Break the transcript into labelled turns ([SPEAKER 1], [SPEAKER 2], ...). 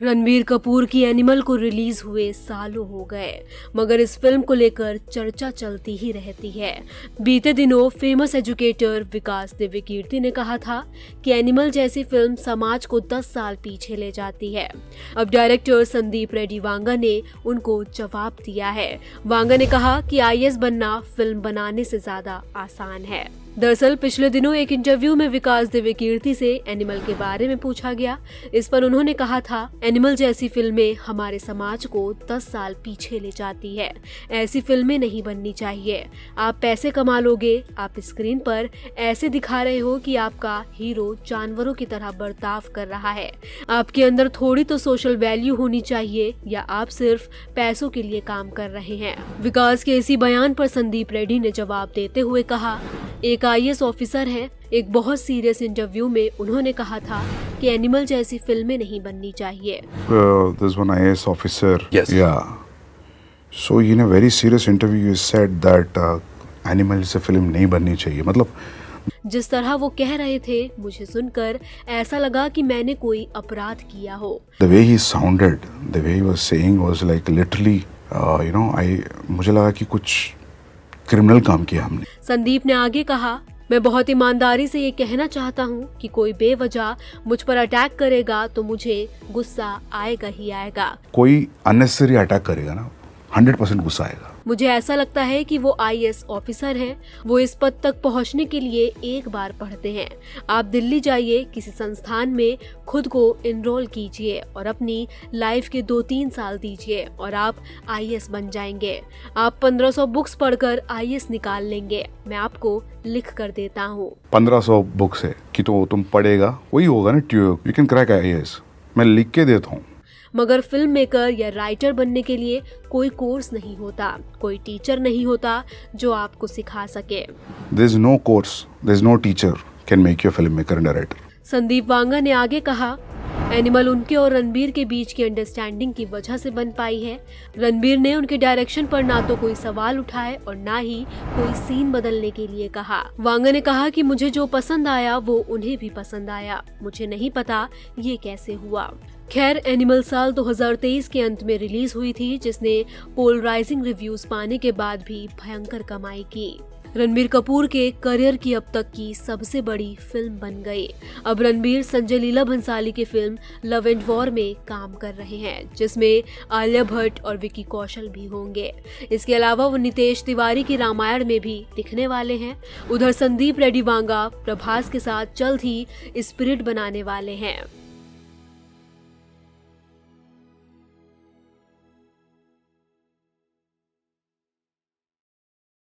[SPEAKER 1] रणबीर कपूर की एनिमल को रिलीज हुए सालों हो गए, मगर इस फिल्म को लेकर चर्चा चलती ही रहती है। बीते दिनों फेमस एजुकेटर विकास दिव्यकीर्ति ने कहा था कि एनिमल जैसी फिल्म समाज को 10 साल पीछे ले जाती है। अब डायरेक्टर संदीप रेड्डी वांगा ने उनको जवाब दिया है। वांगा ने कहा कि आईएएस बनना फिल्म बनाने से ज्यादा आसान है। दरअसल पिछले दिनों एक इंटरव्यू में विकास दिव्यकीर्ति से एनिमल के बारे में पूछा गया। इस पर उन्होंने कहा था, एनिमल जैसी फिल्में हमारे समाज को 10 साल पीछे ले जाती है। ऐसी फिल्में नहीं बननी चाहिए। आप पैसे कमा लोगे, आप स्क्रीन पर ऐसे दिखा रहे हो कि आपका हीरो जानवरों की तरह बर्ताव कर रहा है। आपके अंदर थोड़ी तो सोशल वैल्यू होनी चाहिए, या आप सिर्फ पैसों के लिए काम कर रहे हैं। विकास के इसी बयान पर संदीप रेड्डी ने जवाब देते हुए कहा, एक आईएएस ऑफिसर हैं। एक बहुत सीरियस इंटरव्यू में उन्होंने कहा था कि एनिमल जैसी फिल्में नहीं बननी चाहिए।
[SPEAKER 2] There's one IAS officer. Yes. Yeah. So in a very serious interview, you said that Animal जैसी फिल्म नहीं बननी चाहिए। मतलब
[SPEAKER 1] जिस तरह वो कह रहे थे, मुझे सुनकर ऐसा लगा कि मैंने कोई अपराध किया हो।
[SPEAKER 2] The way he sounded, the way he was saying was like literally, मुझे लगा कि कुछ क्रिमिनल काम किया हमने।
[SPEAKER 1] संदीप ने आगे कहा, मैं बहुत ईमानदारी से ये कहना चाहता हूँ कि कोई बेवजह मुझ पर अटैक करेगा तो मुझे गुस्सा आएगा ही आएगा।
[SPEAKER 2] कोई अननेसेसरी अटैक करेगा ना, 100% गुस्सा आएगा।
[SPEAKER 1] मुझे ऐसा लगता है कि वो आईएएस ऑफिसर हैं। वो इस पद तक पहुंचने के लिए एक बार पढ़ते हैं। आप दिल्ली जाइए, किसी संस्थान में खुद को इनरोल कीजिए और अपनी लाइफ के 2-3 साल दीजिए और आप आईएएस बन जाएंगे। आप 1500 बुक्स पढ़कर आईएएस निकाल लेंगे। मैं आपको लिख कर देता हूँ।
[SPEAKER 2] 1500 बुक्स है कि तो तुम पढ़ेगा, वही होगा ना, यू कैन क्रैक आईएएस। मैं लिख के देता हूँ।
[SPEAKER 1] मगर फिल्म मेकर या राइटर बनने के लिए कोई कोर्स नहीं होता, कोई टीचर नहीं होता जो आपको सिखा सके।
[SPEAKER 2] There is no course, there is no teacher can make you a filmmaker and a writer.
[SPEAKER 1] Sandeep Vanga ने आगे कहा, एनिमल उनके और रणबीर के बीच की अंडरस्टैंडिंग की वजह से बन पाई है। रणबीर ने उनके डायरेक्शन पर ना तो कोई सवाल उठाए और ना ही कोई सीन बदलने के लिए कहा। वांगा ने कहा कि मुझे जो पसंद आया वो उन्हें भी पसंद आया। मुझे नहीं पता ये कैसे हुआ। खैर, एनिमल साल 2023 के अंत में रिलीज हुई थी, जिसने पोलराइजिंग रिव्यूज पाने के बाद भी भयंकर कमाई की। रणबीर कपूर के करियर की अब तक की सबसे बड़ी फिल्म बन गई। अब रणबीर संजय लीला भंसाली की फिल्म लव एंड वॉर में काम कर रहे हैं, जिसमें आलिया भट्ट और विकी कौशल भी होंगे। इसके अलावा वो नितेश तिवारी की रामायण में भी दिखने वाले हैं। उधर संदीप रेड्डी वांगा प्रभास के साथ जल्द ही स्पिरिट बनाने वाले हैं।